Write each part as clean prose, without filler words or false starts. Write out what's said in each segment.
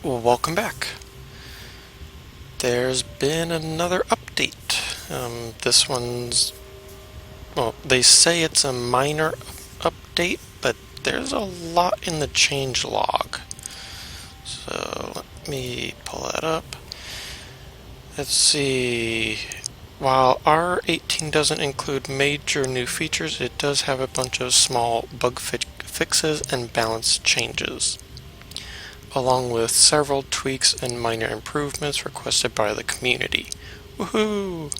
Well, welcome back. There's been another update. This one's, well, they say it's a minor update, but there's a lot in the change log. So let me pull that up. Let's see. While R18 doesn't include major new features, it does have a bunch of small bug fixes and balance changes, along with several tweaks and minor improvements requested by the community. Woohoo!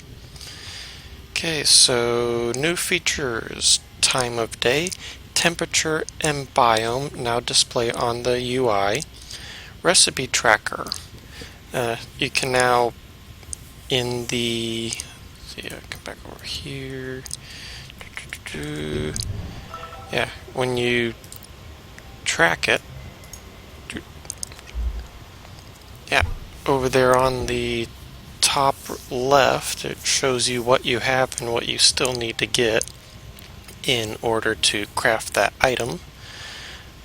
Okay, so new features: time of day, temperature, and biome now display on the UI. Recipe tracker. You can now, in the, see, I'll come back over here. Yeah, when you track it, yeah, over there on the top left, it shows you what you have and what you still need to get in order to craft that item.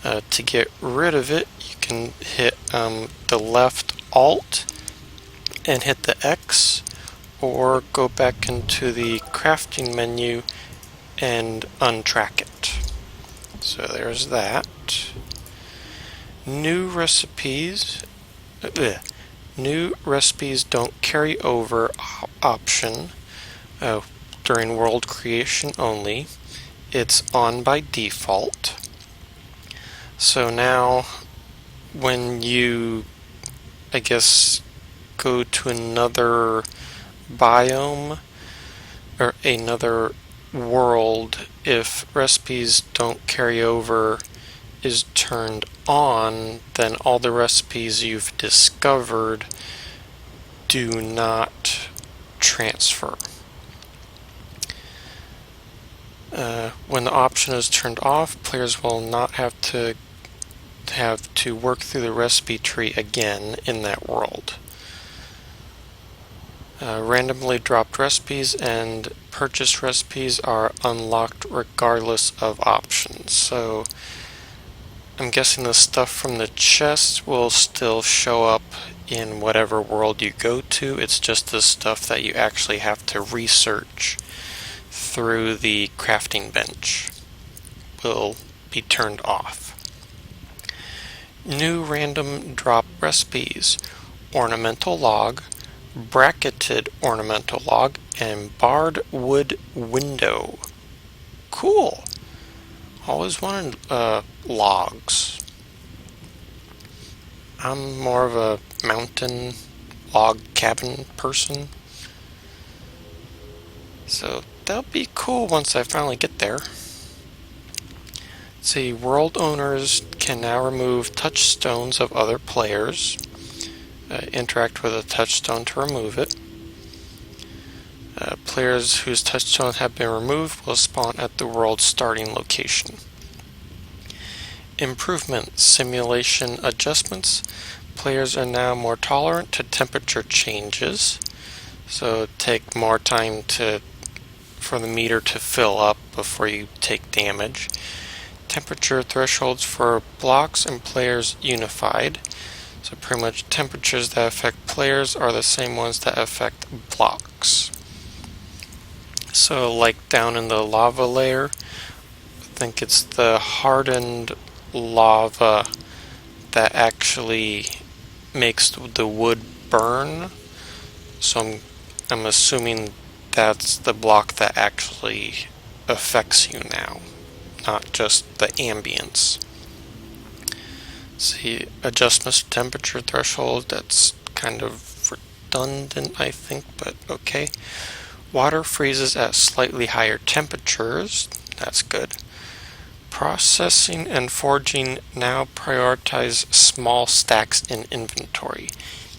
To get rid of it, you can hit the left Alt and hit the X, or go back into the crafting menu and untrack it. So there's that. New recipes. New recipes don't carry over option during world creation only. It's on by default. So now when you, I guess, go to another biome or another world, if recipes don't carry over is turned on, then all the recipes you've discovered do not transfer. When the option is turned off, players will not have to work through the recipe tree again in that world. Randomly dropped recipes and purchased recipes are unlocked regardless of options. So I'm guessing the stuff from the chest will still show up in whatever world you go to. It's just the stuff that you actually have to research through the crafting bench will be turned off. New random drop recipes: ornamental log, bracketed ornamental log, and barred wood window. Cool! Always wanted logs. I'm more of a mountain log cabin person, so that'll be cool once I finally get there. See, world owners can now remove touchstones of other players. Interact with a touchstone to remove it. Players whose touchstones have been removed will spawn at the world's starting location. Improvement: simulation adjustments. Players are now more tolerant to temperature changes, so take more time for the meter to fill up before you take damage. Temperature thresholds for blocks and players unified. So pretty much temperatures that affect players are the same ones that affect blocks. So like down in the lava layer, I think it's the hardened lava that actually makes the wood burn. So I'm assuming that's the block that actually affects you now, not just the ambience. See, adjustments to temperature threshold, that's kind of redundant, I think, but okay. Water freezes at slightly higher temperatures, that's good. Processing and forging now prioritize small stacks in inventory.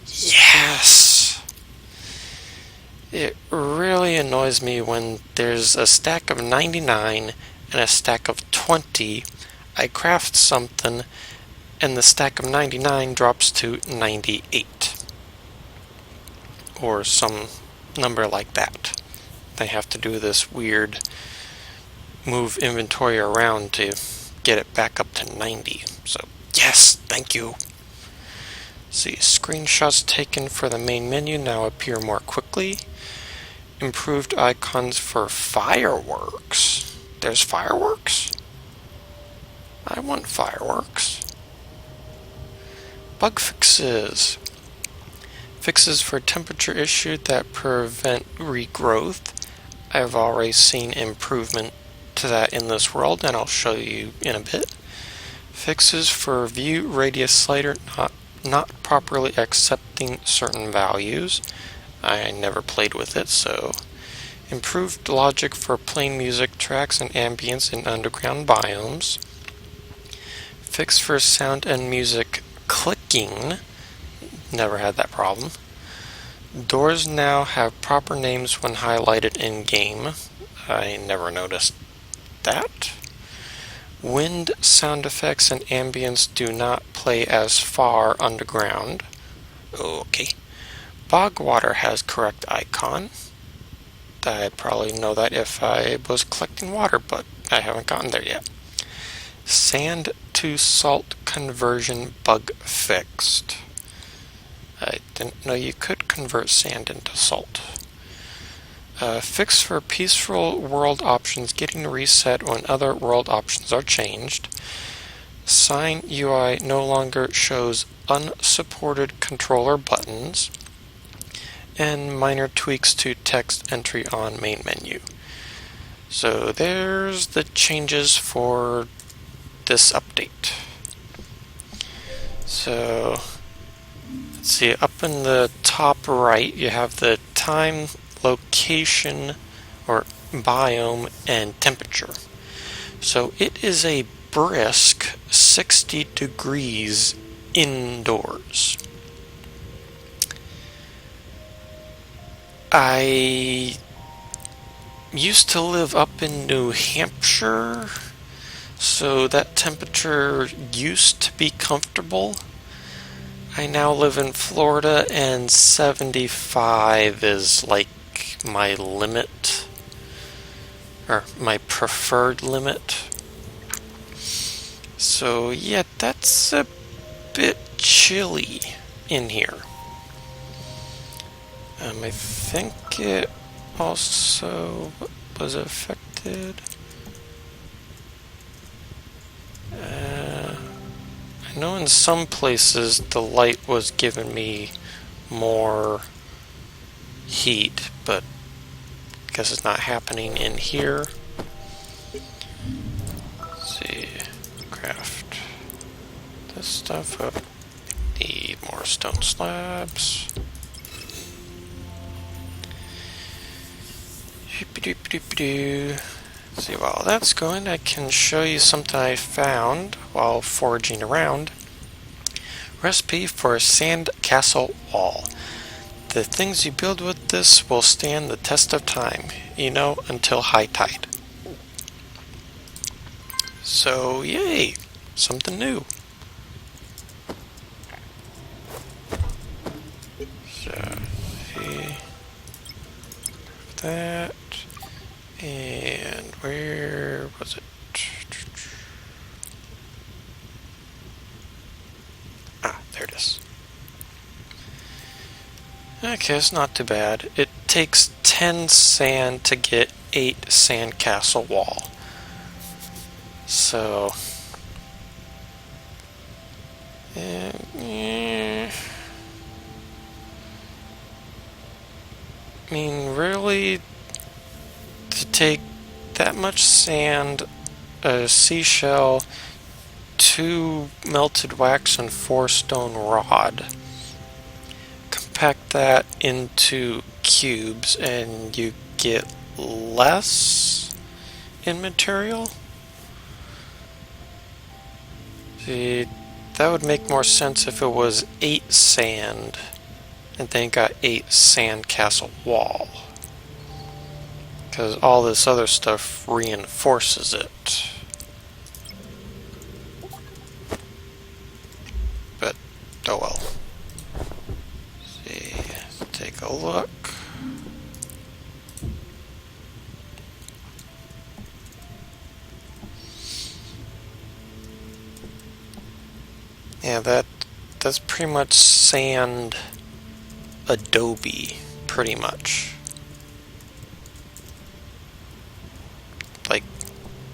Yes! It really annoys me when there's a stack of 99 and a stack of 20. I craft something and the stack of 99 drops to 98. Or some number like that. They have to do this weird move inventory around to get it back up to 90. So, yes, thank you. See, screenshots taken for the main menu now appear more quickly. Improved icons for fireworks. There's fireworks? I want fireworks. Bug fixes. Fixes for temperature issues that prevent regrowth. I've already seen improvement to that in this world, and I'll show you in a bit. Fixes for view radius slider not properly accepting certain values. I never played with it, so. Improved logic for playing music tracks and ambience in underground biomes. Fix for sound and music clicking. Never had that problem. Doors now have proper names when highlighted in-game. I never noticed that. Wind sound effects and ambience do not play as far underground. Okay. Bog water has correct icon. I'd probably know that if I was collecting water, but I haven't gotten there yet. Sand to salt conversion bug fixed. I didn't know you could convert sand into salt. Fix for peaceful world options getting reset when other world options are changed. Sign UI no longer shows unsupported controller buttons. And minor tweaks to text entry on main menu. So there's the changes for this update. So let's see, up in the top right you have the time, location, or biome, and temperature. So it is a brisk 60 degrees indoors. I used to live up in New Hampshire, so that temperature used to be comfortable. I now live in Florida, and 75 is like my limit, or my preferred limit. So yeah, that's a bit chilly in here. I think it also was affected. I know in some places the light was giving me more heat, but I guess it's not happening in here. Let's see, craft this stuff up. Need more stone slabs. See, while that's going, I can show you something I found while foraging around. Recipe for a sand castle wall. The things you build with this will stand the test of time, until high tide. So, yay! Something new. So, see that. And where was it? There it is. Okay, it's not too bad. It takes 10 sand to get 8 sandcastle wall. So, I mean, really, to take that much sand, a seashell, 2 melted wax, and 4 stone rod. Compact that into cubes and you get less in material. See, that would make more sense if it was 8 sand and then got 8 sandcastle wall. Because all this other stuff reinforces it. But, oh well. See, let's take a look. Yeah, that's pretty much sand adobe, pretty much. Like,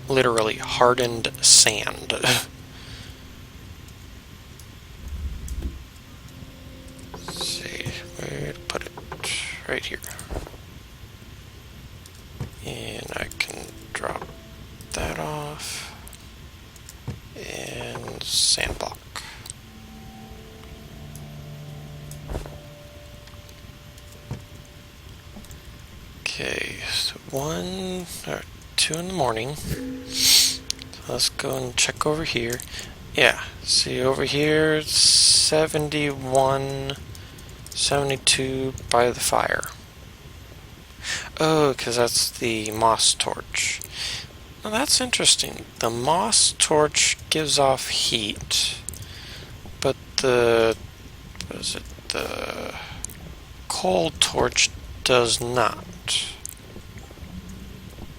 literally hardened sand. Let's see, where to put it? Right here. And I can drop that off. And sand block. Okay, so 1 or 2 in the morning. So let's go and check over here. Yeah, see over here, 71, 72 by the fire. Oh, because that's the moss torch. Now that's interesting. The moss torch gives off heat, but the coal torch does not.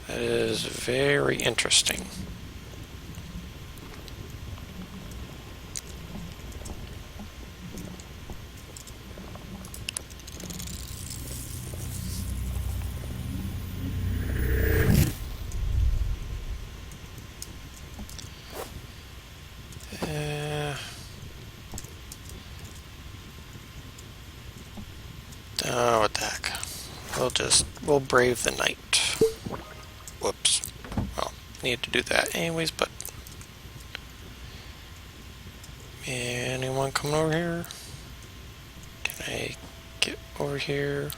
That is very interesting. Oh, what the heck. We'll brave the night. Whoops. Well, need to do that anyways, but... Anyone coming over here? Can I get over here?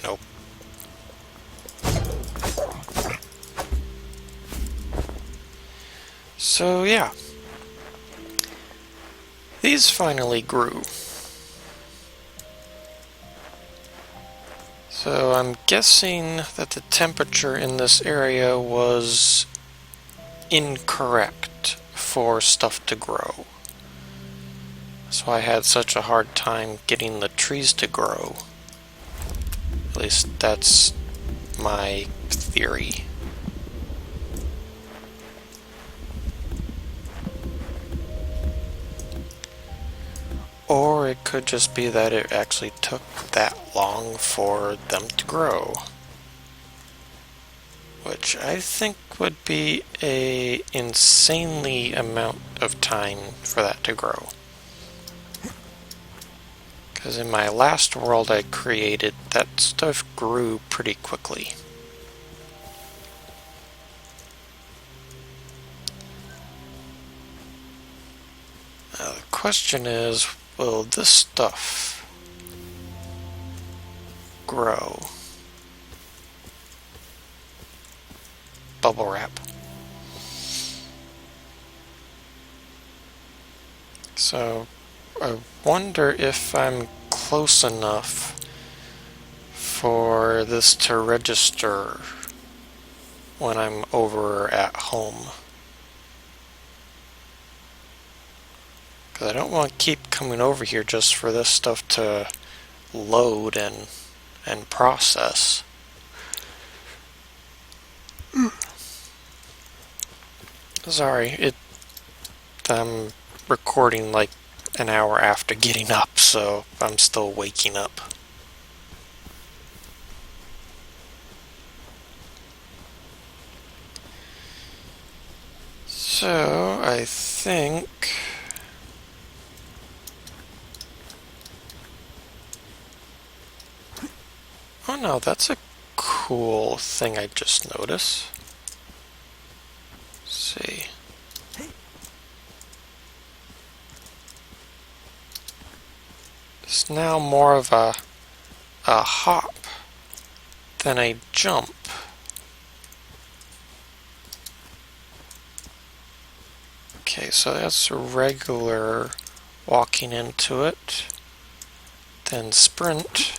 Nope. So, yeah. These finally grew. So I'm guessing that the temperature in this area was incorrect for stuff to grow. So I had such a hard time getting the trees to grow. At least that's my theory. Or it could just be that it actually took that long for them to grow. Which I think would be an insanely amount of time for that to grow. Because in my last world I created, that stuff grew pretty quickly. Now the question is, will this stuff grow? Bubble wrap. So I wonder if I'm close enough for this to register when I'm over at home. Because I don't want to keep coming over here just for this stuff to load and process. Sorry, I'm recording like an hour after getting up, so I'm still waking up. So, I think... Oh no, that's a cool thing I just noticed. Let's see. It's now more of a hop than a jump. Okay, so that's regular walking into it. Then sprint.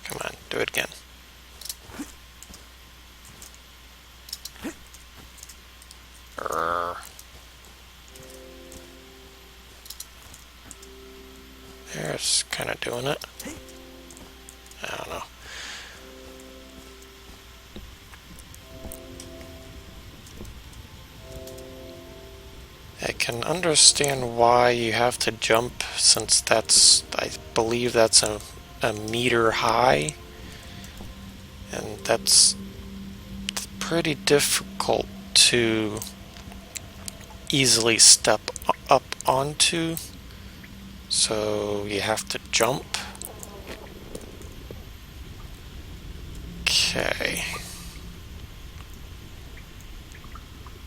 Come on, do it again. There's kind of doing it. I don't know. can understand why you have to jump, since I believe that's a meter high, and that's pretty difficult to easily step up onto, so you have to jump. Okay.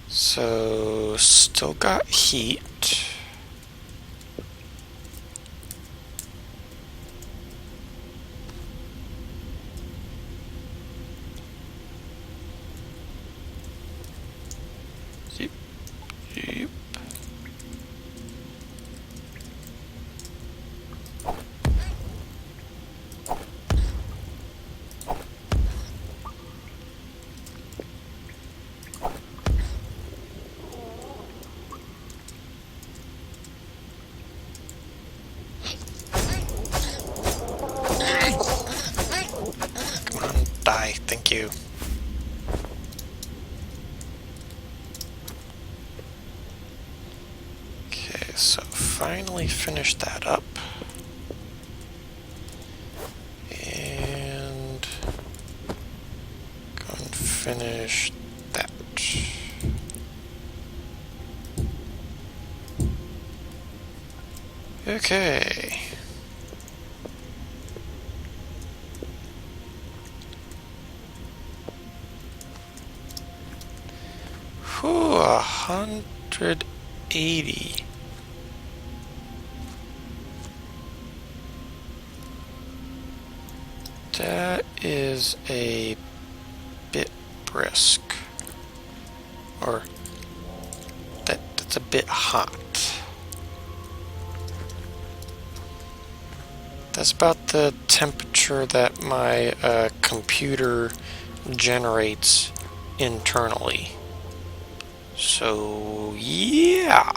So, still got heat. Yep. Yep. Come on, die. Thank you. Okay, so finally finished that up. And go and finish that. Okay. Whew, 180. That is a bit brisk. Or that's a bit hot. That's about the temperature that my computer generates internally. So, yeah.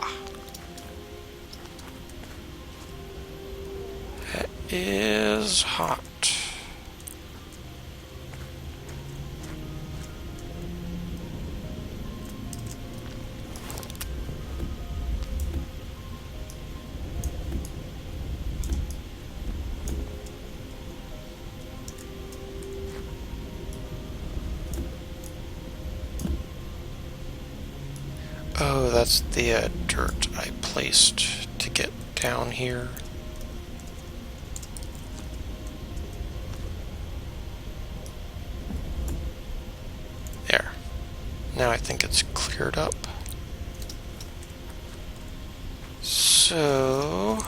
That is hot. Oh, that's the dirt I placed to get down here. There. Now I think it's cleared up. So...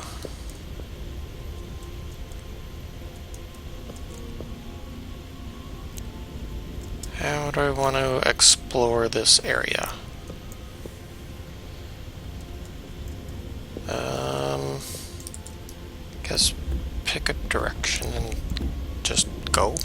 how do I want to explore this area? Guess pick a direction and just go.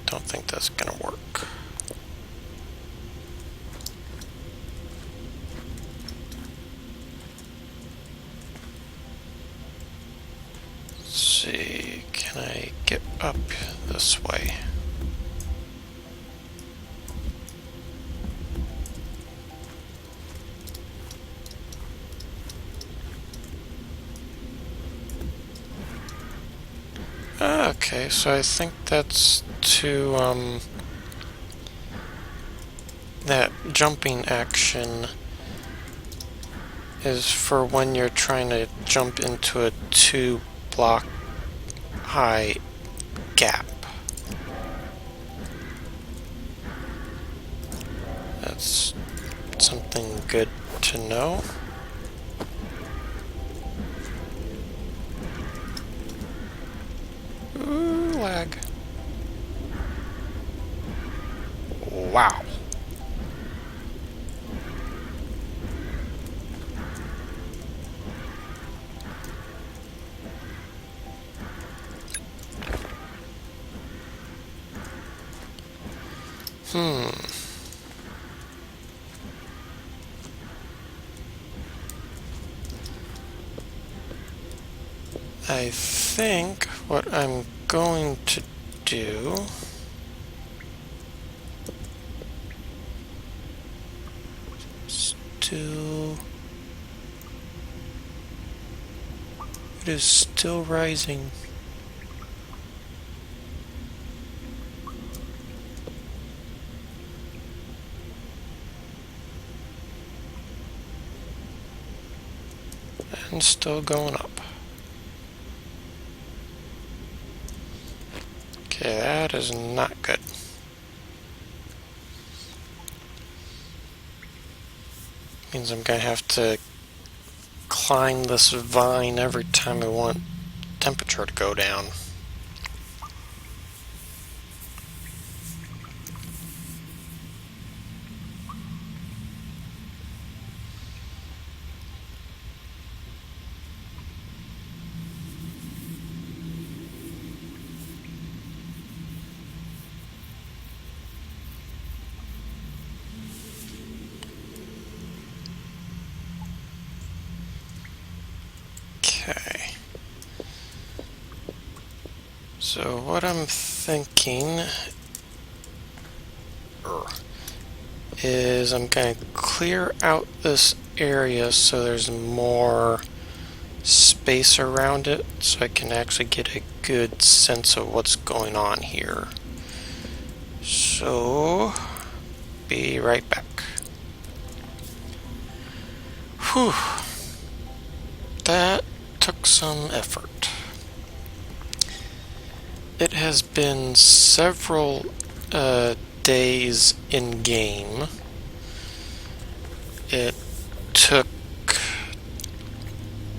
Don't think that's gonna work. Let's see, can I get up this way? Okay, so I think that's to, that jumping action is for when you're trying to jump into a 2-block high gap. That's something good to know. Ooh, lag. Wow. I think what I'm going to do still, it is still rising. And still going up. Okay, that is not good. Means I'm gonna have to climb this vine every time I want temperature to go down. Okay. So what I'm thinking is I'm going to clear out this area so there's more space around it so I can actually get a good sense of what's going on here. So, be right back. Whew. That took some effort. It has been several days in game. It took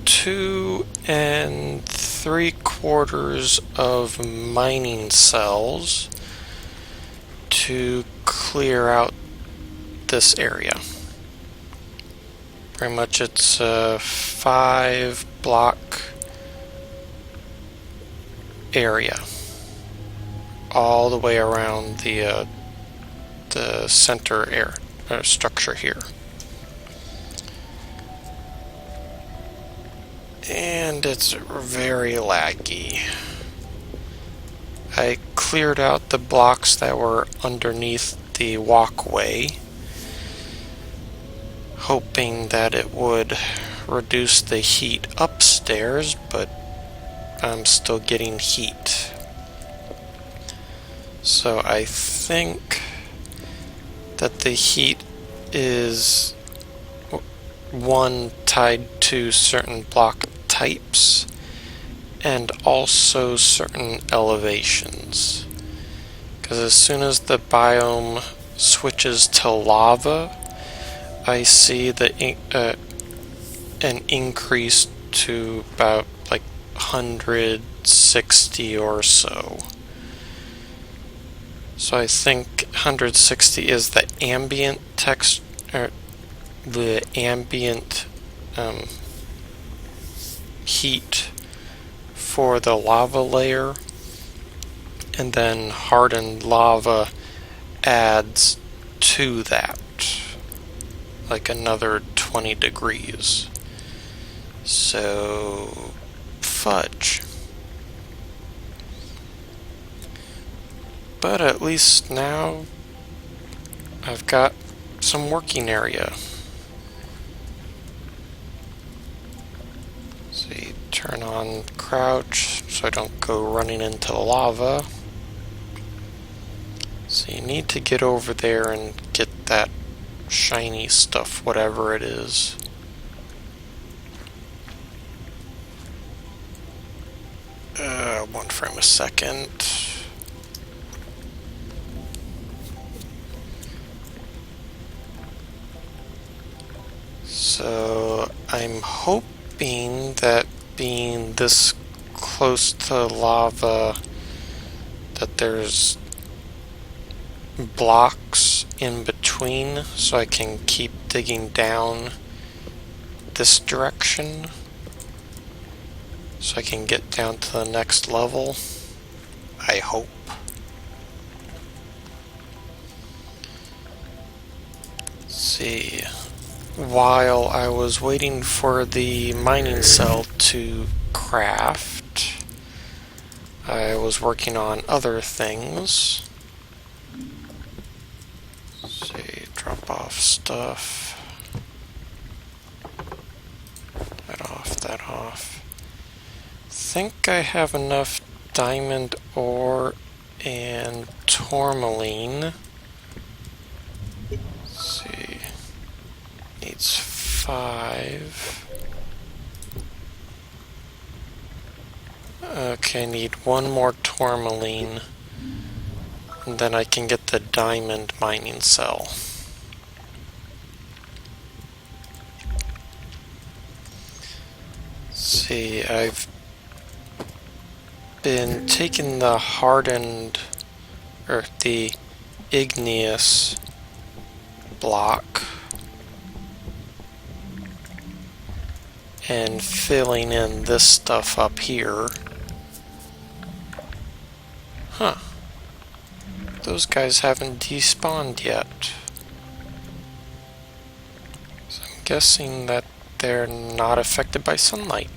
2 3/4 of mining cells to clear out this area. Pretty much it's a 5-block area all the way around the center structure here. And it's very laggy. I cleared out the blocks that were underneath the walkway, hoping that it would reduce the heat upstairs, but I'm still getting heat. So I think that the heat is one tied to certain block types and also certain elevations. Because as soon as the biome switches to lava, I see an increase to about like 160 or so. So I think 160 is the ambient text, or the ambient heat for the lava layer, and then hardened lava adds to that, like another 20 degrees. So, fudge. But at least now I've got some working area. So you turn on crouch so I don't go running into the lava. So you need to get over there and get that shiny stuff, whatever it is. One frame a second. So I'm hoping that being this close to lava that there's blocks in between so I can keep digging down this direction so I can get down to the next level. I hope. Let's see. While I was waiting for the mining cell to craft, I was working on other things. Let's see, drop off stuff. That off. Think I have enough diamond ore and tourmaline. Let's see. Needs 5. Okay, need 1 more tourmaline. And then I can get the diamond mining cell. Let's see, I've been taking the hardened, or the igneous block and filling in this stuff up here. Huh. Those guys haven't despawned yet. So I'm guessing that they're not affected by sunlight.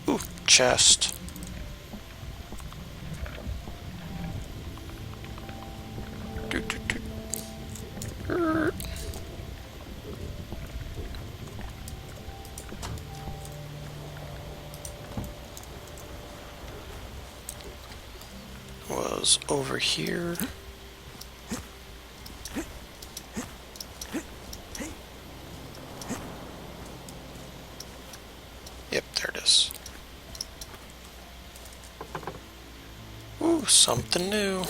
Ooh, chest. Was over here. Yep, there it is. Ooh, something new.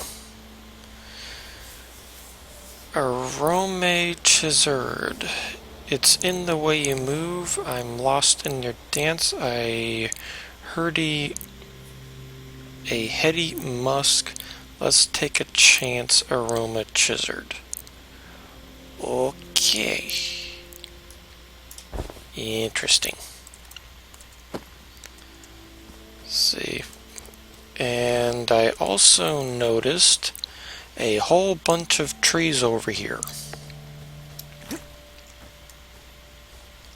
Arome Chizard. It's in the way you move. I'm lost in your dance. A heady musk. Let's take a chance, Aroma Chizard. Okay. Interesting. Let's see. And I also noticed a whole bunch of trees over here.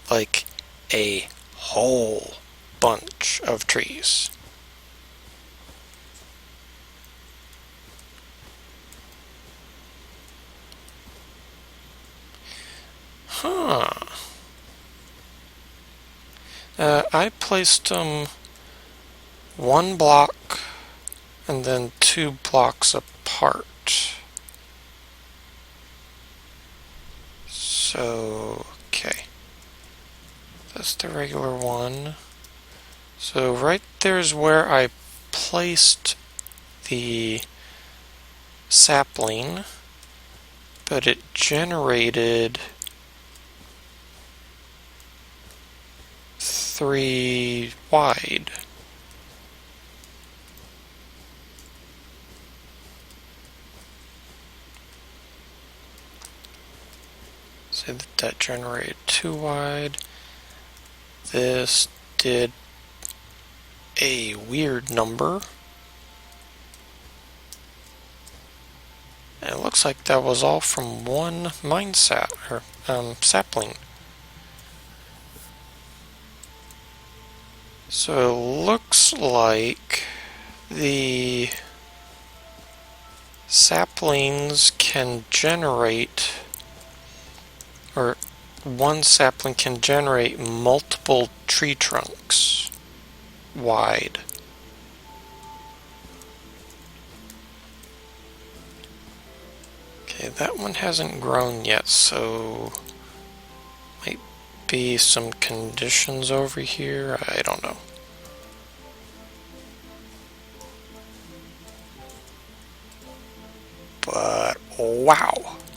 Like a whole bunch of trees. Huh. I placed them 1 block and then 2 blocks apart. So, okay. That's the regular one. So right there's where I placed the sapling, but it generated 3 wide. So that generated 2 wide. This did a weird number. And it looks like that was all from 1 sapling. So it looks like the saplings can generate, or 1 sapling can generate multiple tree trunks wide. Okay, that one hasn't grown yet, so might be some conditions over here. I don't know. But wow.